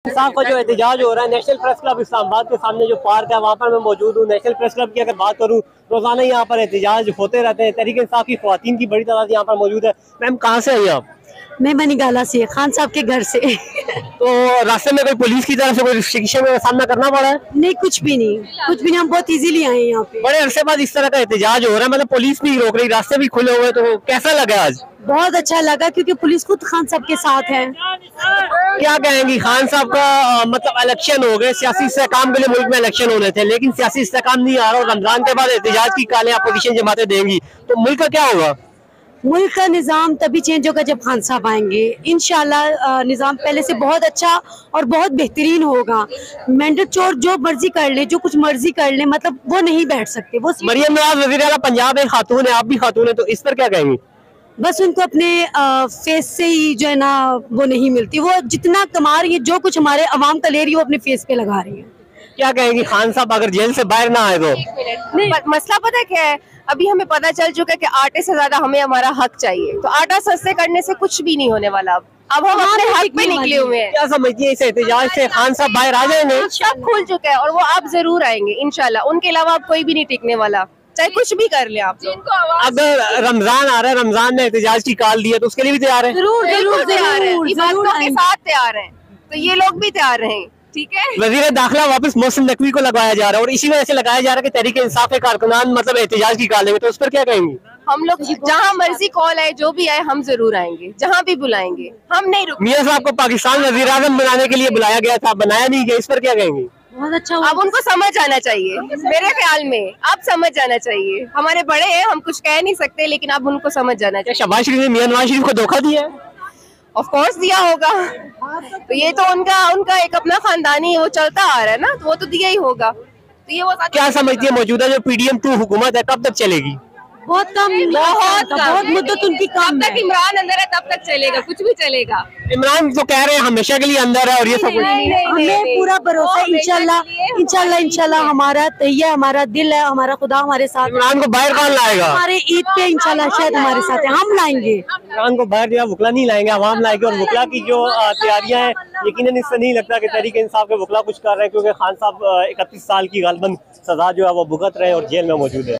इंसाफ का जो एहतजाज हो रहा है नेशनल प्रेस क्लब इस्लामाबाद के सामने जो पार्क है वहाँ पर मैं मौजूद हूँ। नेशनल प्रेस क्लब की अगर बात करूँ रोजाना यहाँ पर एहतजाज होते रहते हैं। तहरीक इंसाफ की ख्वातीन की बड़ी तादाद यहाँ पर मौजूद है। मैम कहाँ से आई आप? मैं बनीगाला से, खान साहब के घर से। तो रास्ते में कोई पुलिस की तरफ से कोई रिस्ट्रिक्शन का सामना करना पड़ा है? नहीं, कुछ भी नहीं, कुछ भी नहीं। हम बहुत इजीली आए हैं यहाँ पे। बड़े अरसे बाद इस तरह का एहतजाज हो रहा है, मतलब पुलिस भी रोक रही, रास्ते भी खुले हुए, तो कैसा लगा आज? बहुत अच्छा लगा क्योंकि पुलिस खुद खान साहब के साथ है। क्या कहेंगी खान साहब का मतलब इलेक्शन हो गए, सियासी इस्तेहकाम के लिए मुल्क में इलेक्शन होने थे लेकिन सियासी इस्तेहकाम नहीं आ रहा और रमजान के बाद एहतजाज की काले अपोजिशन जमातें देंगी तो मुल्क का क्या होगा? मुल्क का निज़ाम तभी चेंज होगा जब खान साहब आएंगे। इंशाल्लाह निज़ाम पहले से बहुत अच्छा और बहुत बेहतरीन होगा। मेंढक चोर जो मर्जी कर ले, जो कुछ मर्जी कर ले, मतलब वो नहीं बैठ सकते। वो मरियम नवाज वज़ीर आला पंजाब एक खातून है, आप भी खातून है, तो इस पर क्या कहेंगी? बस उनको अपने फेस से ही जो है ना वो नहीं मिलती। वो जितना कमा रही है, जो कुछ हमारे अवाम का ले रही है, वो अपने फेस पे लगा रही है। क्या कहेंगी खान साहब अगर जेल से बाहर ना आए तो? नहीं, मसला पता है क्या है? अभी हमें पता चल चुका है कि आटे से ज्यादा हमें हमारा हक चाहिए। तो आटा सस्ते करने से कुछ भी नहीं होने वाला। अब हम अपने हक पे निकले हुए हैं। क्या समझती है इस एहतजाज से खान साहब बाहर आ जाएंगे? सब खुल चुका है और वो आप जरूर आएंगे इंशाल्लाह। उनके अलावा अब कोई भी नहीं टिकने वाला, चाहे कुछ भी कर ले आप लोग। अगर रमजान आ रहा है, रमजान में एहतजाज की कॉल दी है तो उसके लिए भी तैयार है? जरूर बिल्कुल तैयार है, इबादतों के साथ तैयार है, तो ये लोग भी तैयार रहें। ठीक है। वजीर दाखिला वापस मोहसिन नकवी को लगाया जा रहा है और इसी वजह से लगाया जा रहा है कि तहरीक इंसाफ के कारकुनान मतलब एहतजाज की कॉल देंगे, तो उस पर क्या कहेंगी? हम लोग जहाँ मर्जी कॉल आए, जो भी आए, हम जरूर आएंगे, जहाँ भी बुलाएंगे, हम नहीं रुकेंगे। मियां साहब को पाकिस्तान वजीर आज़म बनाने के लिए बुलाया गया था, बनाया नहीं गया, इस पर क्या कहेंगी? बहुत अच्छा। अब उनको समझ आना चाहिए, मेरे ख्याल में आप समझ जाना चाहिए। हमारे बड़े हैं, हम कुछ कह नहीं सकते, लेकिन अब उनको समझ जाना चाहिए। शहबाज शरीफ ने मियां नवाज शरीफ को धोखा दिया है? ऑफ कोर्स दिया होगा, तो ये तो उनका एक अपना खानदानी वो चलता आ रहा है ना, तो वो तो दिया ही होगा। तो ये वो क्या समझती है मौजूदा जो PDM-2 हुकूमत है कब तक चलेगी? बहुत कम, बहुत मुद्दत उनकी कम है। तक इमरान अंदर है तब तक चलेगा, कुछ भी चलेगा। इमरान तो कह रहे हैं हमेशा के लिए अंदर है और ये सब कुछ। हमें पूरा भरोसा है इंशाल्लाह, इंशाल्लाह, इंशाल्लाह। हमारा तैया, हमारा दिल है, हमारा खुदा हमारे साथ। इमरान को बाहर कौन लाएगा? हमारे ईद पे इंशाल्लाह शायद हमारे साथ है, हम लाएंगे। इमरान को बाहर दिया, वकला नहीं लाएंगे, आवाम लाएंगे। और वकला की जो तैयारियां हैं, यकीनन इससे नहीं लगता कि तहरीक इंसाफ के वकला कुछ कर रहे हैं, क्योंकि खान साहब 31 साल की गालबन सजा जो है वो भुगत रहे हैं और जेल में मौजूद है।